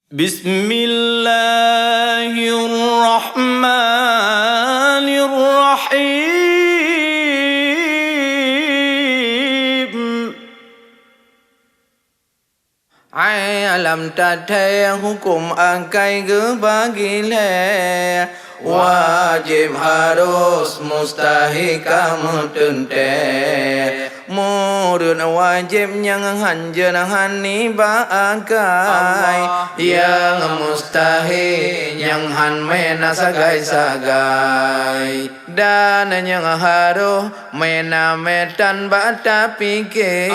بسم الله الرحمن الرحيم Alam tadai hukum angkai gebagi le Wajib harus mustahil kamu tente Murun wajib yang hanjan ni baagai Yang mustahil yang han mena sagai-sagai Dan yang harus mena metan bata pikir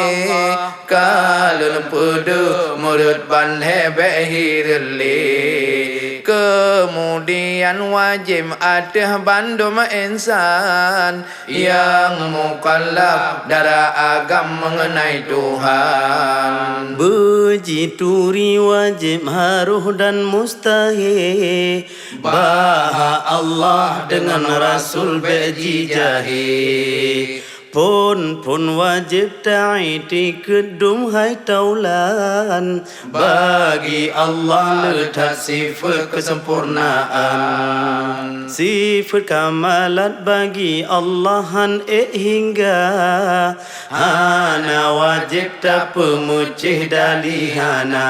Kalau pedu murid ban hebe hirli Kemudian wajib ada bandum insan Yang mukallaf darah agam mengenai Tuhan Begitu wajib haruh dan mustahil Baha Allah dengan Rasul beji jahil Pun wajib ta'iti kedum hai taulan Bagi Allah letak sifat kesempurnaan Sifat kamalat bagi Allahan hingga Hana wajib tak pemucih dalihana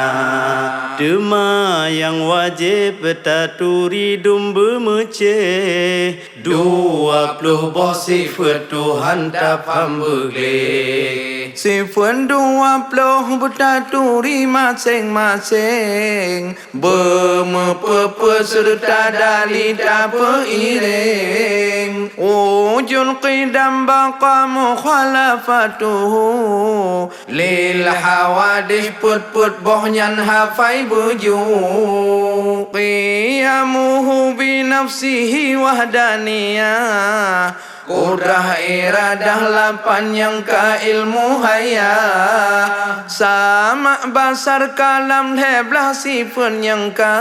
Dema yang wajib taturi dumba meceh 20 boh sifat Tuhan tak faham boleh Sifat 20 bertaturi masing-masing Bermepepe serta dali tak beriring Wujud qidam baqa mukhalafatuhu Lil hawadih put-put bohnyan hafai buju Qiyamuhu binafsihi wahdaniyah Kudrah iradah lapan yang ka ilmu haya Sama basar kalam heblah sifat yang ka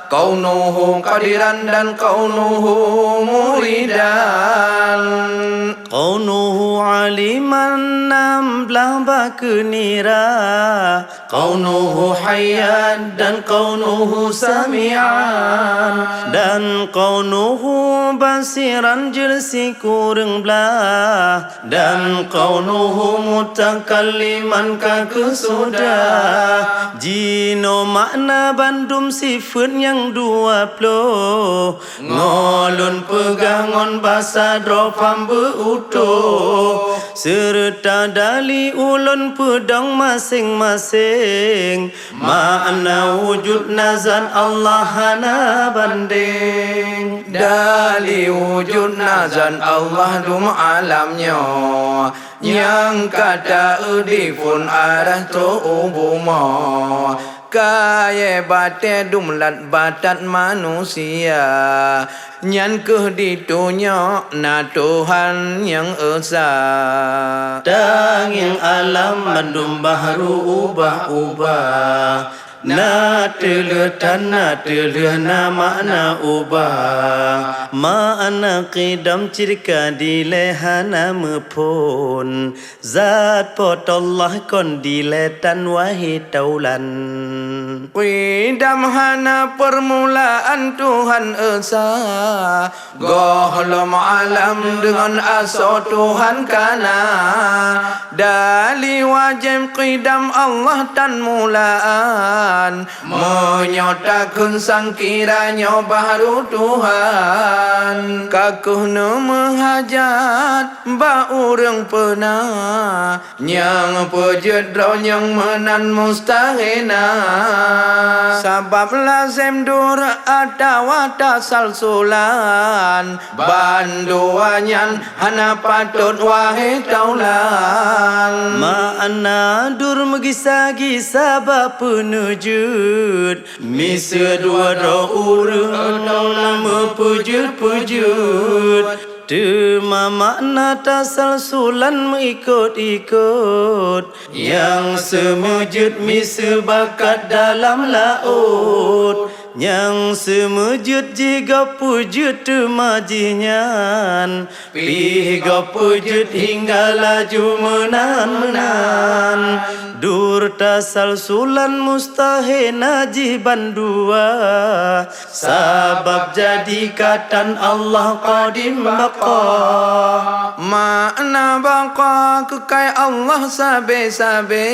Kaunuhu qadiran dan kaunuhu muridan Kaunuhu aliman namlah bakenira Kaunuhu hayat dan kaunuhu sami'an Dan kaunuhu basiran jelsi kurang belah Dan kaunuhu mutakalliman kaku sudah Jino makna bandum sifat yang 20 Ngolun pegangon basa dropam berutuh Serta dali ulun pedang masing-masing Makna wujud nazan Allah hana banding Dali wujud nazan Allah dum alamnya Yang kata udifun arah tu'ubuma Kaya bate dumlat batat manusia Nyan kehditunya na Tuhan yang esa Danging alam mandum baharu ubah-ubah Na teletan na telena makna ubah Makna qidam cirka dilehana mepun Zat pot Allah kon diletan wahi taulan Qidam hana permulaan Tuhan esa Gohlom alam dengan aso Tuhan kana Dali wajib qidam Allah tan mulaan Menyotakan sangkiranya baru Tuhan Kakuhna menghajat ba urang pernah Yang pejedro yang menan mustahina Sabab lazim dur atawa tasal sulan Banduanyan hana patut wahai taulan Makna dur megisa-gisa ba penujud Misa dua urang taulan mepujud-pujud Dema makna tasal sulan mengikut-ikut Yang semujud misa bakat dalam laut Yang semujud jika pujud temajinyan Piga pujud hingga laju menan-menan dur tasalsulan mustahil najiban dua, sabab jadikatan Allah qadim baqa. Makna baqa kekal Allah sabe-sabe,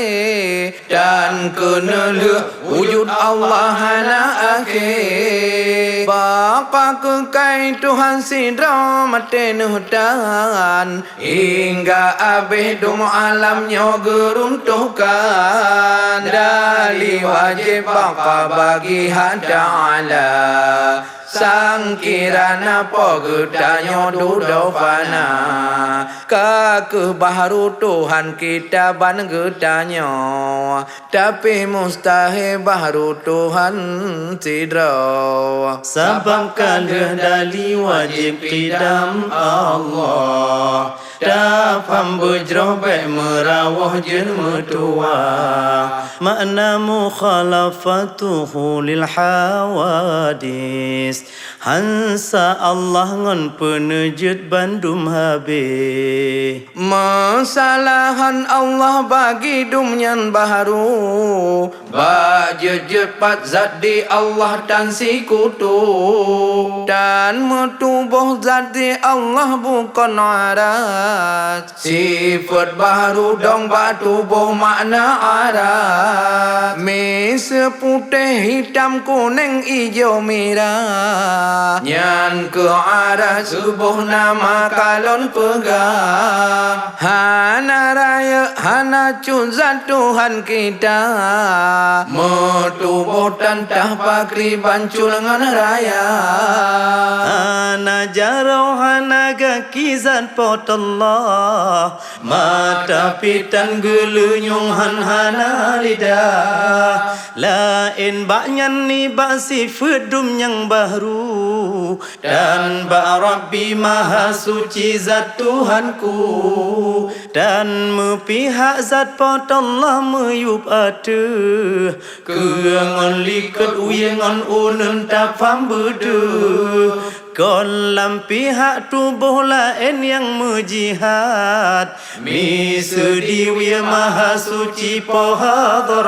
dan kenala wujud Allah hana akhir. Baqa kekal Tuhan sidra mati nuhdan, hingga habis dum alamnya geruntuhkan. Dali wajib baqa bagi hak ta'ala, sang kirana pogedanya dudo fana. Kakeh baharu Tuhan kita ban gedanya, tapi mustahil baharu Tuhan sidra. Sabab kalah dali wajib qidam Allah, dafam bujroh baik merawah jen metua. Makna mukhalafatuhu lil hawadis, hansa Allah ngon penejut bandum habis. Masalahan Allah bagi dumnyan baharu, baje jepat zat di Allah dan sikutu, dan metubuh zat di Allah bukan arat. Sifat baharu dong batubuh makna arat. Mi seputih hitam kuning ijo merah, nyan ke arah subuh nama kalon pegang. Hana raya hana cuzat Tuhan kita, metubuh tantah pakri bancul dengan raya. Hana jarau hana gaki zat pot Allah, mata pitan gelunyung hana lidah. Lain baknyan ni bak sifat dum yang baru, dan bak Rabbi maha suci zat Tuhanku, dan mepihak zat pot Allah meyup atu, keangon likat uyengon unun tak faham bedu. Kon lam pihak tubuh lain yang mujihad, mi sediwi maha suci pohadarat.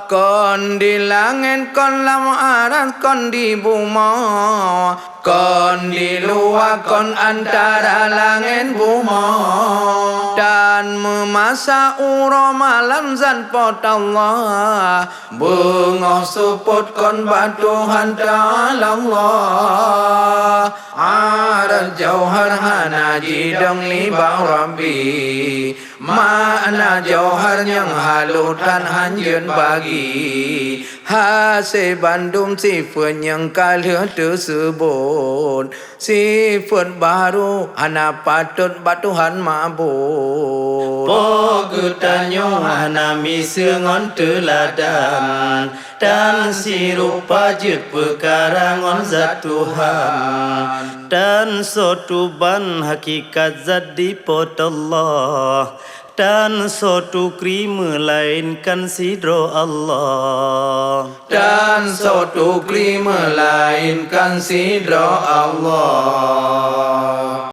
Kon di langit, kon lam arat, kon di buma, kon di luar, kon antara langit buma. Dan memasa ura malam zat pot Allah, bengah suput kon batuhan ta'ala Allah. Arat jauhar hana jidong libang Rabbi, makna jauhar yang halutan hanjun bagi. Hasil bandum sifat yang kalah tersebut, sifat baru hana patut batuhan mabuk. Pogetanyo hana misengon teladan, dan sirupa jet perkara ngon zat Tuhan, dan sotuban hakikat zat di pot Allah, dan suatu kri melainkan sidro Allah, dan suatu kri melainkan sidra Allah.